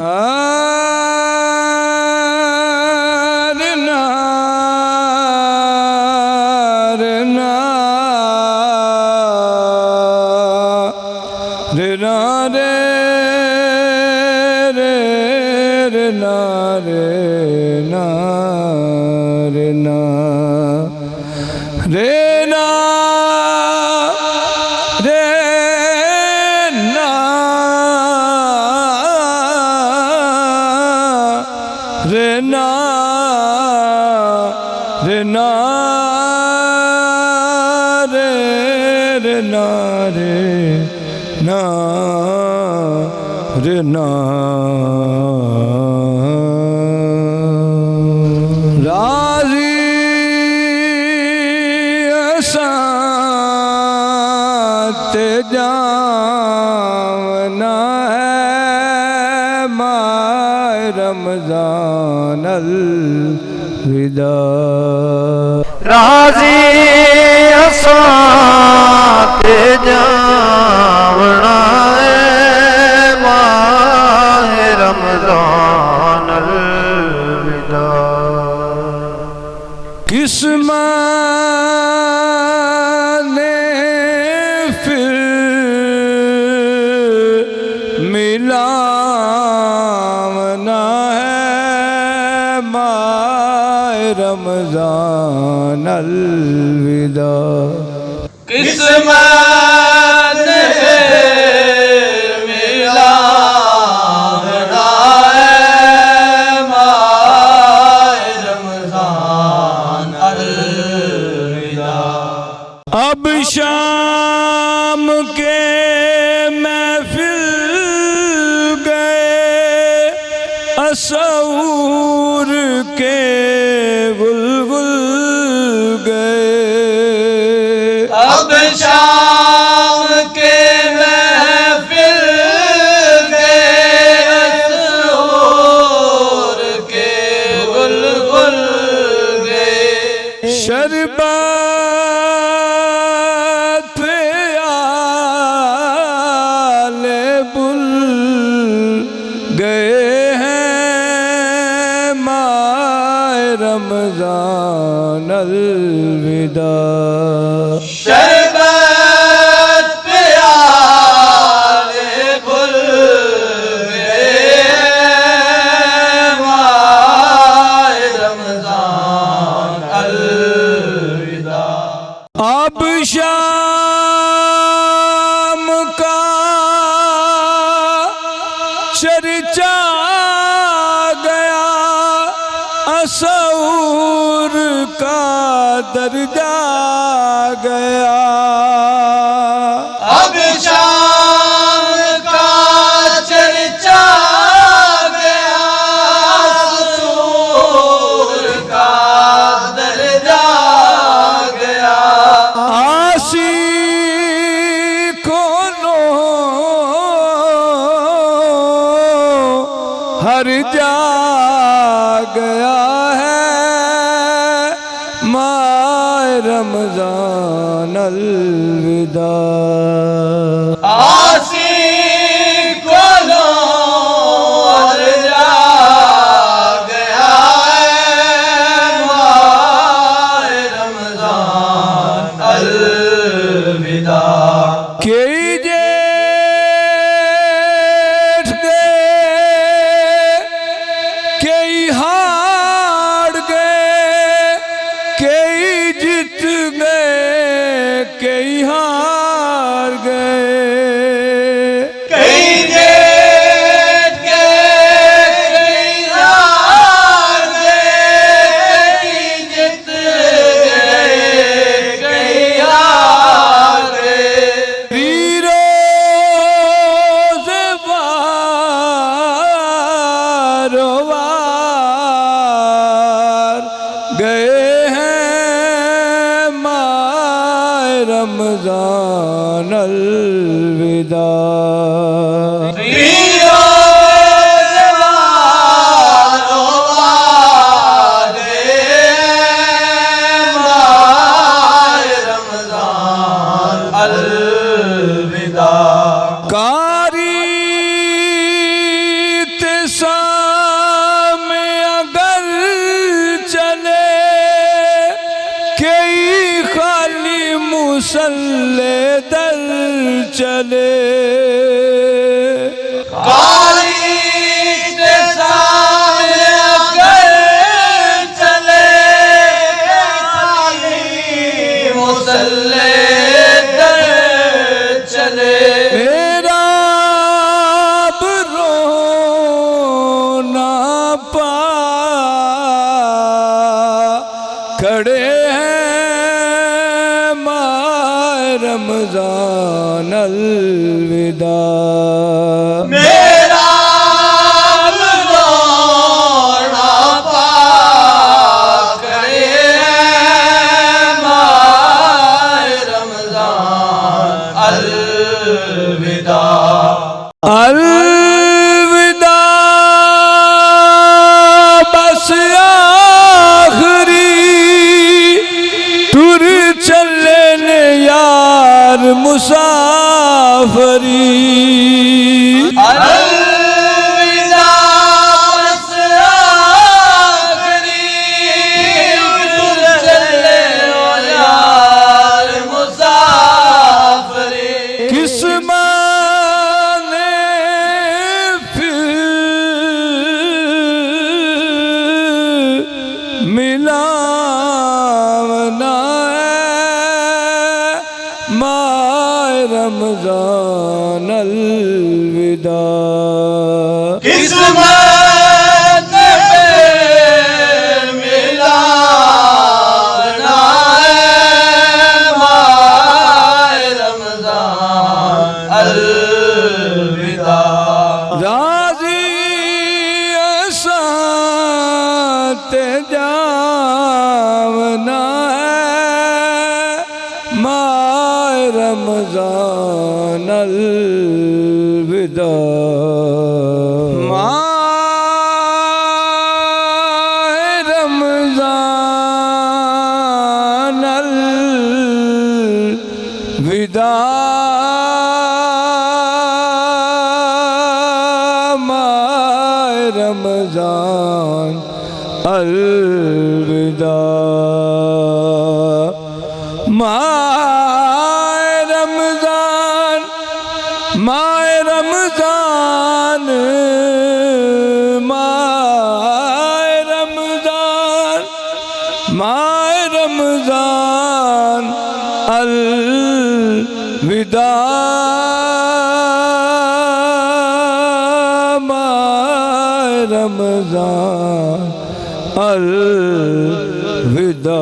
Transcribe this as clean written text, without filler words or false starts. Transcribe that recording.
रे ना रे ना रे ना रे रे रे ना रे ना रे ना रे ना रे ना रे ना रे ना रे रे ना रे ना रे ना राजी असां ते जावना है माह रमजान अलविदा राजी असां ते जावना है माह रमजान अलविदा किस्मत ने फिर मिलावना है माह रमजान अलविदा किस्मत ने मिलावना है माह रमजान अलविदा अब शाम के महफिल गए असऊर के बुलबुल गए अब शाम के महफिल गए असरूर के बुलबुल गए शरबत पे आले बुल गए हैं माह रमजान अलविदा शरबत पे आले बुल गए माह रमजान अलविदा अब शाम का चर्चा गया असऊर का दर्जा गया अब शाम का चर्चा गया असरूर का दर्जा गया आसी कोनो हर जा गया है माह रमजान अलविदा आसी को हर जा गया है माह रमजान अलविदा कई जेठ गए कई हार गए कई जीत गए कई हार गए मुसल्ले दर चले काली के सामने अगर चले काली मुसल्ले दर चले मेरा अब रोना पा खड़े हैं माह रमजान अलविदा मेरा रोना पाक माह रमजान अलविदा अलविदा बस आखिरी तुर चले ने यार मुसाफरी अलविदा बस आखिरी तुर चले ओ यार मुसाफरी किस माने फिर मिलावना माह रमजान अलविदा किस्मत में मिलाना है माह रमजान अलविदा राजी साथ जावना है माह रमजान अलविदा माह रमजान अलविदा माह रमजान अलविदा माह रमजान माह रमजान माह रमजान माह रमजान अलविदा माह रमजान अलविदा